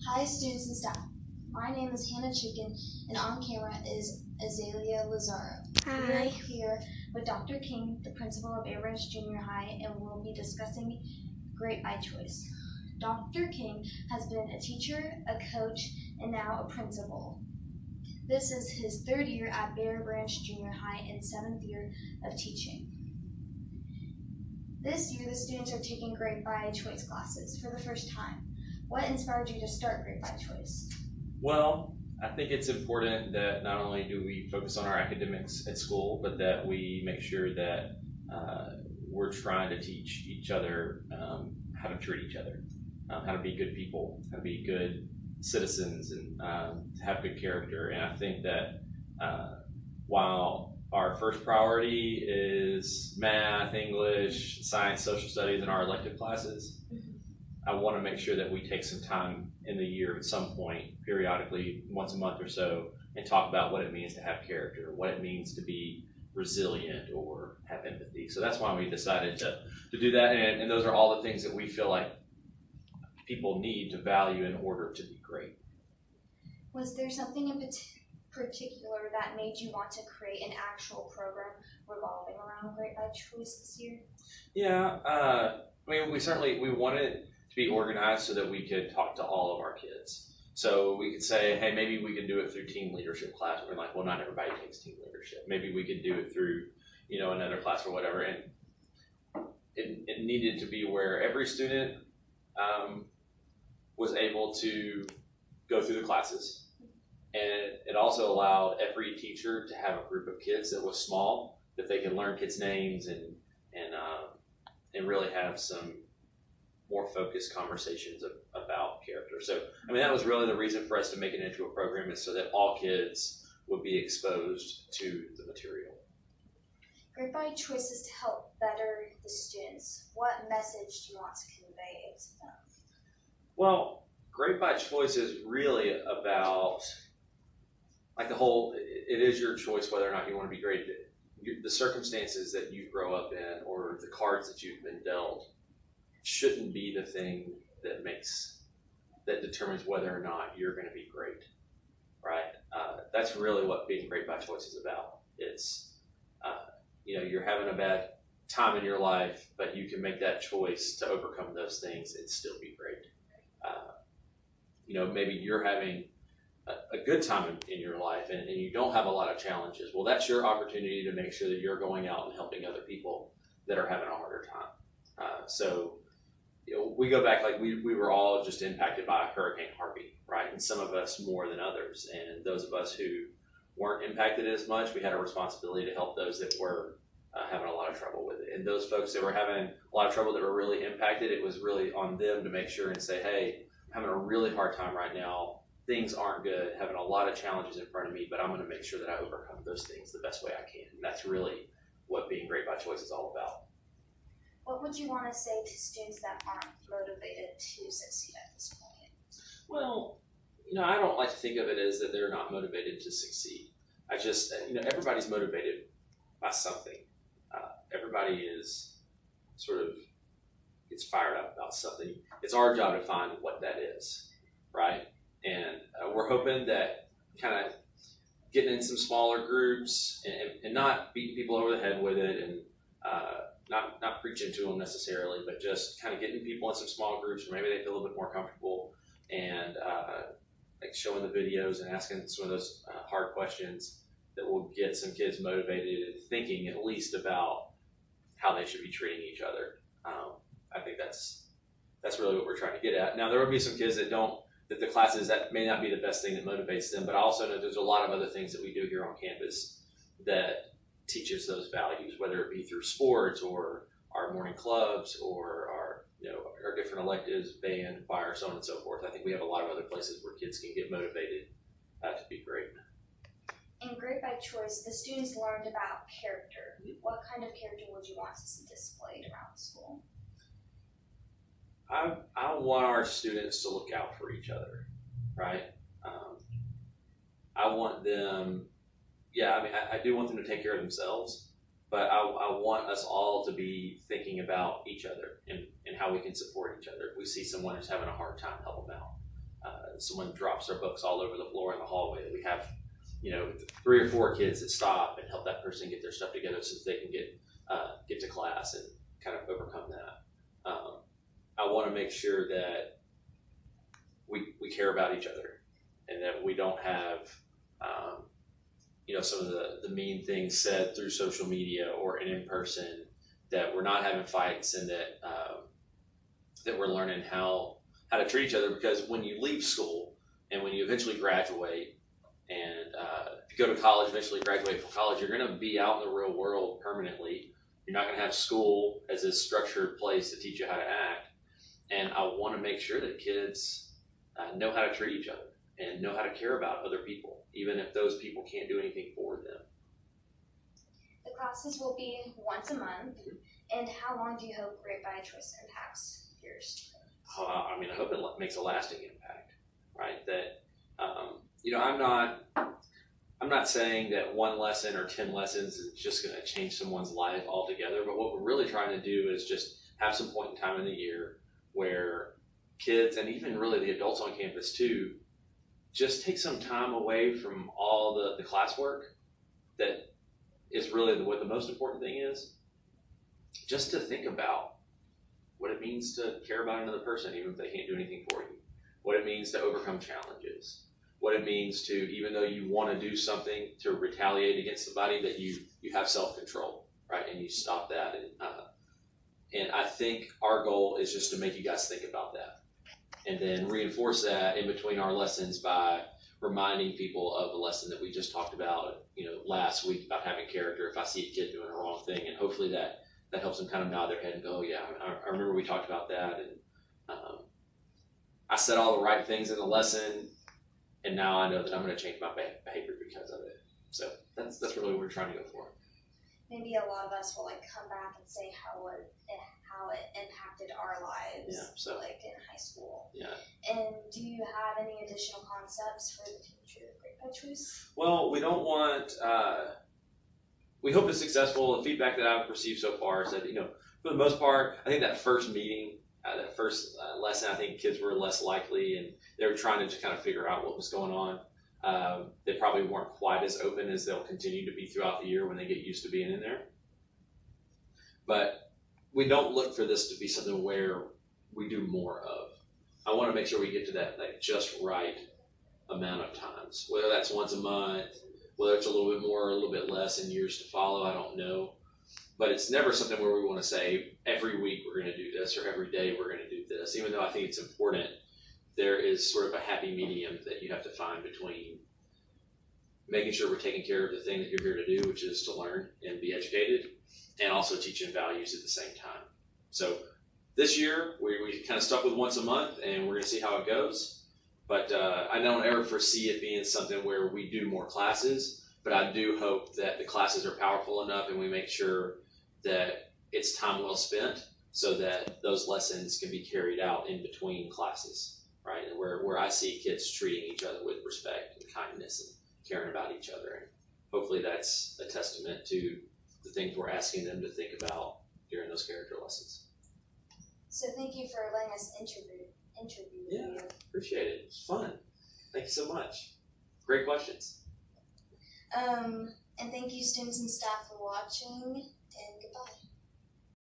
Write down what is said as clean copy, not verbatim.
Hi students and staff. My name is Hannah Chicken and on camera is Azalea Lazaro. We are Hi. here with Dr. King, the principal of BBJH Junior High, and we'll be discussing Great by Choice. Dr. King has been a teacher, a coach, and now a principal. This is his third year at Bear Branch Junior High and 7th year of teaching. This year, the students are taking Great by Choice classes for the first time. What inspired you to start Great by Choice? Well, I think it's important that not only do we focus on our academics at school, but that we make sure that we're trying to teach each other how to treat each other, how to be good people, how to be good citizens, and to have good character. And I think that while our first priority is math, English, science, social studies, and our elective classes, I want to make sure that we take some time in the year at some point, periodically, once a month or so, and talk about what it means to have character, what it means to be resilient or have empathy. So that's why we decided to do that, and those are all the things that we feel like people need to value in order to be great. Was there something in particular that made you want to create an actual program revolving around Great by Choice this year? Yeah, I mean, we wanted to be organized so that we could talk to all of our kids. So we could say, hey, maybe we could do it through team leadership class. We're like, well, not everybody takes team leadership. Maybe we could do it through, another class or whatever. And it needed to be where every student was able to go through the classes. And it also allowed every teacher to have a group of kids that was small, that they could learn kids' names and really have some more focused conversations about character. So, I mean, that was really the reason for us to make it into a program, is so that all kids would be exposed to the material. Great by Choice is to help better the students. What message do you want to convey to them? Well, Great by Choice is really about, like, it is your choice whether or not you want to be great. The circumstances that you grow up in or the cards that you've been dealt shouldn't be the thing that determines whether or not you're going to be great, right? That's really what being Great by Choice is about. It's, you're having a bad time in your life, but you can make that choice to overcome those things and still be great. Maybe you're having a good time in your life and you don't have a lot of challenges. Well, that's your opportunity to make sure that you're going out and helping other people that are having a harder time. So we go back, like we were all just impacted by Hurricane Harvey, right? And some of us more than others. And those of us who weren't impacted as much, we had a responsibility to help those that were having a lot of trouble with it. And those folks that were having a lot of trouble, that were really impacted, it was really on them to make sure and say, hey, I'm having a really hard time right now. Things aren't good, having a lot of challenges in front of me, but I'm going to make sure that I overcome those things the best way I can. And that's really what being Great by Choice is all about. What would you want to say to students that aren't motivated to succeed at this point? Well, I don't like to think of it as that they're not motivated to succeed. I just, everybody's motivated by something. Everybody is sort of gets fired up about something. It's our job to find what that is, right? And we're hoping that kind of getting in some smaller groups and not beating people over the head with it, and not preaching to them necessarily, but just kind of getting people in some small groups where maybe they feel a little bit more comfortable, and like showing the videos and asking some of those hard questions that will get some kids motivated and thinking at least about how they should be treating each other. I think that's really what we're trying to get at. Now, there will be some kids that the classes, that may not be the best thing that motivates them, but I also know there's a lot of other things that we do here on campus that teaches those values, whether it be through sports or our morning clubs or our different electives, band, choir, so on and so forth. I think we have a lot of other places where kids can get motivated to be great. In Great by Choice, the students learned about character. What kind of character would you want to see displayed around the school? I want our students to look out for each other, right? I want them, I do want them to take care of themselves, but I want us all to be thinking about each other and how we can support each other. If we see someone who's having a hard time, help them out. someone drops their books all over the floor in the hallway. We have, 3 or 4 kids that stop and help that person get their stuff together so that they can get to class and kind of overcome that. I want to make sure that we care about each other and that we don't have, some of the mean things said through social media or in person, that we're not having fights, and that that we're learning how to treat each other. Because when you leave school and when you eventually graduate, and if you go to college, eventually graduate from college, you're going to be out in the real world permanently. You're not going to have school as this structured place to teach you how to act. And I want to make sure that kids know how to treat each other and know how to care about other people, even if those people can't do anything for them. The classes will be once a month. And how long do you hope Great by Choice impacts your students? I hope it makes a lasting impact, right? That, I'm not saying that one lesson or 10 lessons is just going to change someone's life altogether, but what we're really trying to do is just have some point in time in the year where kids, and even really the adults on campus too, just take some time away from all the classwork that is really what the most important thing is, just to think about what it means to care about another person, even if they can't do anything for you, what it means to overcome challenges, what it means to, even though you want to do something to retaliate against somebody, that you have self-control, right? And you stop that. And I think our goal is just to make you guys think about that, and then reinforce that in between our lessons by reminding people of the lesson that we just talked about, last week, about having character. If I see a kid doing a wrong thing, and hopefully that helps them kind of nod their head and go, oh, yeah, I remember we talked about that, and I said all the right things in the lesson, and now I know that I'm going to change my behavior because of it. So that's really what we're trying to go for. Maybe a lot of us will come back and say how it impacted our lives, in high school. Yeah. And do you have any additional concepts for the future of Great by Choice? Well, we don't want. We hope it's successful. The feedback that I've received so far is that, for the most part, I think that first meeting, that first lesson, I think kids were less likely, and they were trying to just kind of figure out what was going on. They probably weren't quite as open as they'll continue to be throughout the year when they get used to being in there. But we don't look for this to be something where we do more of. I want to make sure we get to that just right amount of times, whether that's once a month, whether it's a little bit more or a little bit less in years to follow, I don't know. But it's never something where we want to say every week we're going to do this or every day we're going to do this. Even though I think it's important, there is sort of a happy medium that you have to find between making sure we're taking care of the thing that you're here to do, which is to learn and be educated, and also teaching values at the same time. So this year, we kind of stuck with once a month, and we're going to see how it goes. But I don't ever foresee it being something where we do more classes, but I do hope that the classes are powerful enough and we make sure that it's time well spent so that those lessons can be carried out in between classes, right? And where I see kids treating each other with respect and kindness and caring about each other. And hopefully that's a testament to the things we're asking them to think about during those character lessons. So thank you for letting us interview Yeah, you. Appreciate it. It's fun. Thank you so much. Great questions. And thank you, students and staff, for watching, and goodbye.